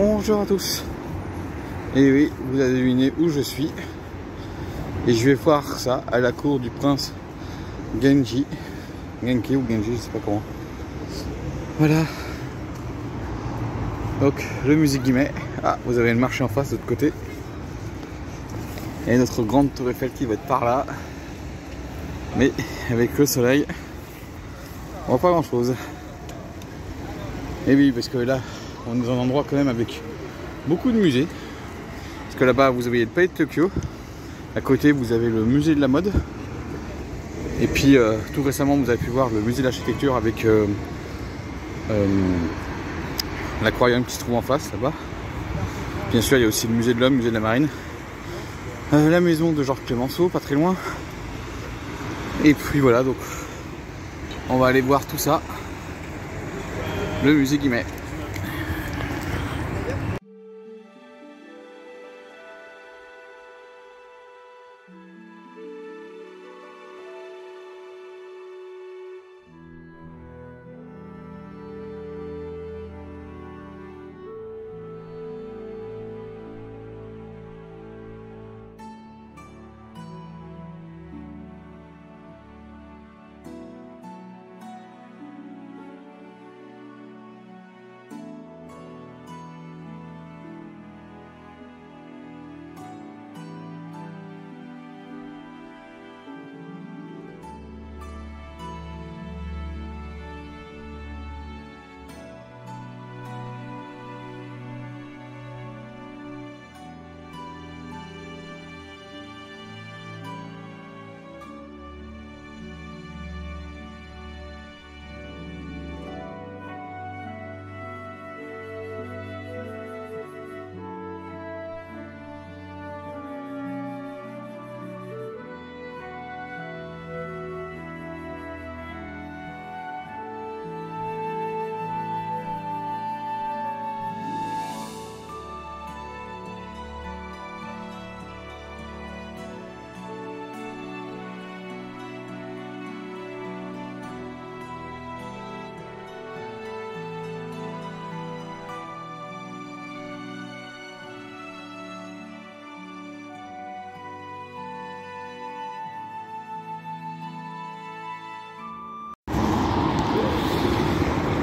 Bonjour à tous. Et oui, vous avez deviné où je suis. Et je vais voir ça à la cour du prince Genji. Genki ou Genji, je sais pas comment. Voilà. Donc le musée Guimet. Ah, vous avez le marché en face de l'autre côté. Et notre grande tour Eiffel qui va être par là. Mais avec le soleil, on voit pas grand chose. Et oui, parce que là, on est dans un endroit quand même avec beaucoup de musées. Parce que là-bas, vous avez le palais de Tokyo. À côté, vous avez le musée de la mode. Et puis, tout récemment, vous avez pu voir le musée de l'architecture avec l'aquarium qui se trouve en face, là-bas. Bien sûr, il y a aussi le musée de l'homme, le musée de la marine. La maison de Georges Clemenceau, pas très loin. Et puis voilà, donc on va aller voir tout ça. Le musée Guimet.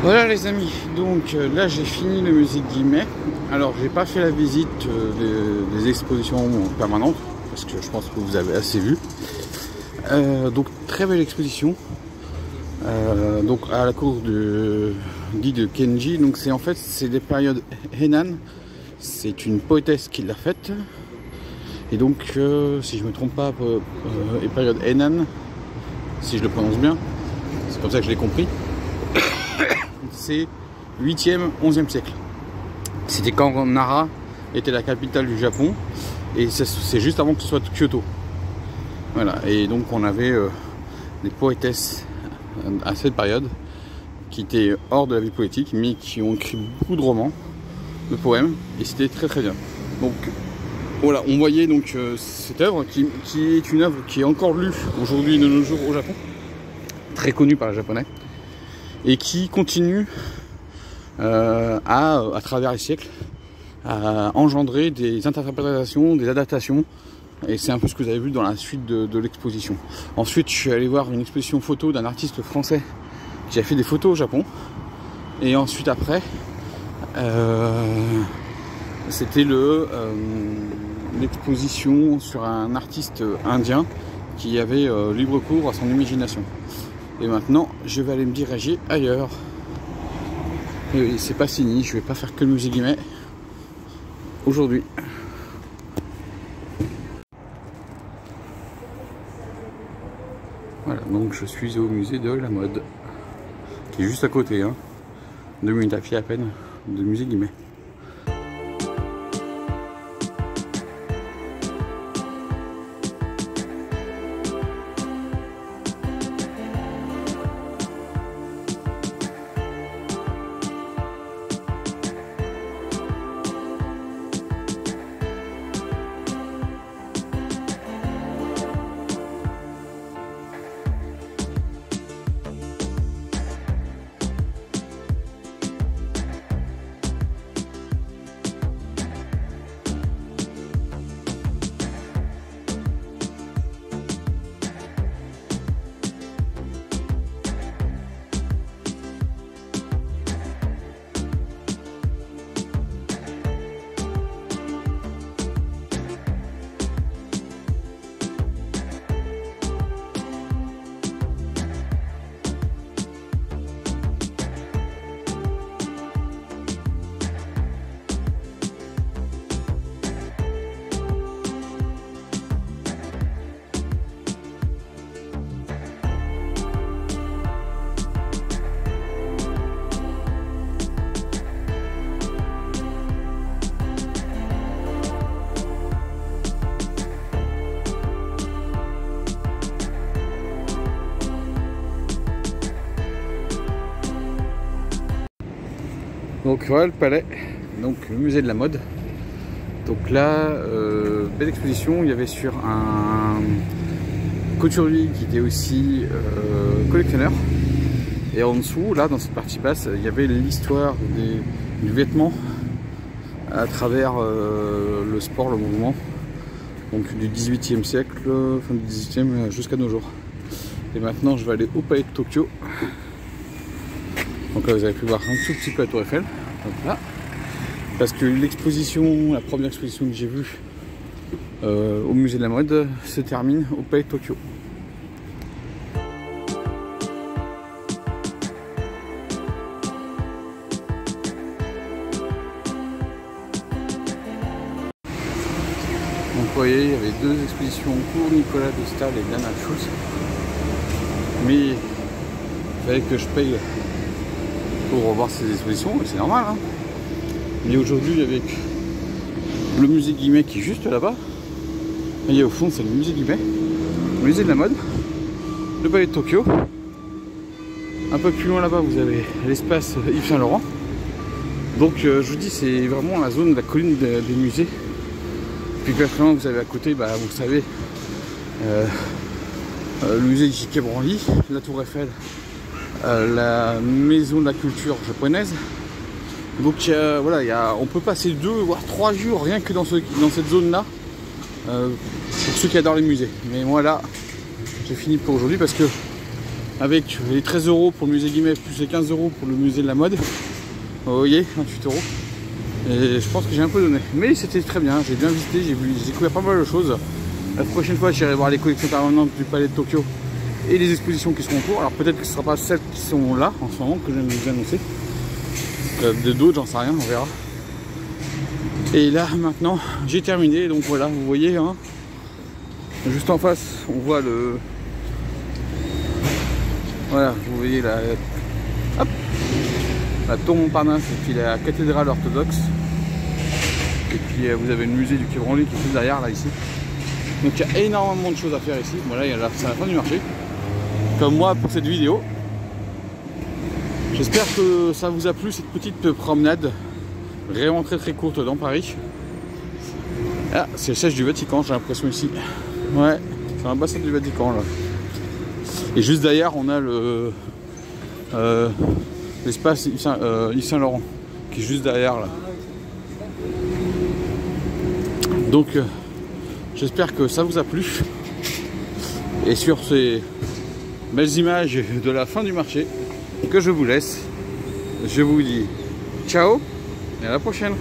Voilà les amis, donc là j'ai fini le musée Guimet. Alors j'ai pas fait la visite des expositions permanentes parce que je pense que vous avez assez vu. Donc très belle exposition. Donc à la cour de guide Kenji. Donc c'est en fait c'est des périodes Henan. C'est une poétesse qui l'a faite. Et donc si je me trompe pas, les périodes Henan, si je le prononce bien, c'est comme ça que je l'ai compris. C'est 8e, 11e siècle. C'était quand Nara était la capitale du Japon. Et c'est juste avant que ce soit Kyoto. Voilà. Et donc on avait des poétesses à cette période qui étaient hors de la vie politique, mais qui ont écrit beaucoup de romans, de poèmes. Et c'était très très bien. Donc voilà, on voyait donc cette œuvre qui est une œuvre qui est encore lue aujourd'hui de nos jours au Japon. Très connue par les Japonais. Et qui continue à travers les siècles à engendrer des interprétations, des adaptations, et c'est un peu ce que vous avez vu dans la suite de l'exposition. Ensuite je suis allé voir une exposition photo d'un artiste français qui a fait des photos au Japon, et ensuite après c'était l'exposition sur un artiste indien qui avait libre cours à son imagination. Et maintenant, je vais aller me diriger ailleurs. Et oui, c'est pas fini, je vais pas faire que le musée Guimet aujourd'hui. Voilà, donc je suis au musée de la mode, qui est juste à côté, hein. 2 minutes à pied à peine, du musée Guimet. Donc voilà le palais, donc le musée de la mode. Donc là, belle exposition, il y avait sur un couturier qui était aussi collectionneur. Et en dessous, là dans cette partie basse, il y avait l'histoire du vêtement à travers le sport, le mouvement. Donc du 18e siècle, fin du 18e jusqu'à nos jours. Et maintenant je vais aller au palais de Tokyo. Donc là vous avez pu voir un tout petit peu la tour Eiffel. Donc là. Parce que l'exposition, la première exposition que j'ai vue au musée de la mode se termine au palais de Tokyo. Donc vous voyez, il y avait deux expositions pour Nicolas de Staël et Dana Schultz. Mais il fallait que je paye pour revoir ces expositions, et c'est normal. Hein. Mais aujourd'hui, avec le musée Guimet qui est juste là-bas, et au fond c'est le musée Guimet, le musée de la mode, le palais de Tokyo. Un peu plus loin là-bas, vous avez l'espace Yves Saint Laurent. Donc je vous dis, c'est vraiment la zone de la colline des musées. Puis maintenant vous avez à côté, bah, vous savez, le musée J.K. Branly, la tour Eiffel, la maison de la culture japonaise. Donc voilà, on peut passer 2 voire 3 jours rien que dans cette zone là, pour ceux qui adorent les musées. Mais moi là, j'ai fini pour aujourd'hui parce que avec les 13 € pour le musée Guimet plus les 15 € pour le musée de la mode, vous voyez, 28 €. Et je pense que j'ai un peu donné. Mais c'était très bien, j'ai bien visité, j'ai découvert pas mal de choses. La prochaine fois, j'irai voir les collections permanentes du palais de Tokyo et les expositions qui seront en cours. Alors peut-être que ce ne sera pas celles qui sont là en ce moment que je viens de vous annoncer. D'autres, j'en sais rien, on verra. Et là maintenant, j'ai terminé. Donc voilà, vous voyez, hein, juste en face, on voit le... Voilà, vous voyez la... Hop, la tour Montparnasse et puis la cathédrale orthodoxe. Et puis vous avez le musée du Quai Branly qui est juste derrière là ici. Donc il y a énormément de choses à faire ici. Voilà, c'est la fin du marché. Comme moi pour cette vidéo. J'espère que ça vous a plu cette petite promenade. Vraiment très courte dans Paris. Ah, c'est le siège du Vatican, j'ai l'impression ici. Ouais, c'est l'ambassade du Vatican là. Et juste derrière on a l'espace Yves Saint Laurent qui est juste derrière là. Donc j'espère que ça vous a plu. Et sur ces belles images de la fin du marché que je vous laisse, je vous dis ciao et à la prochaine.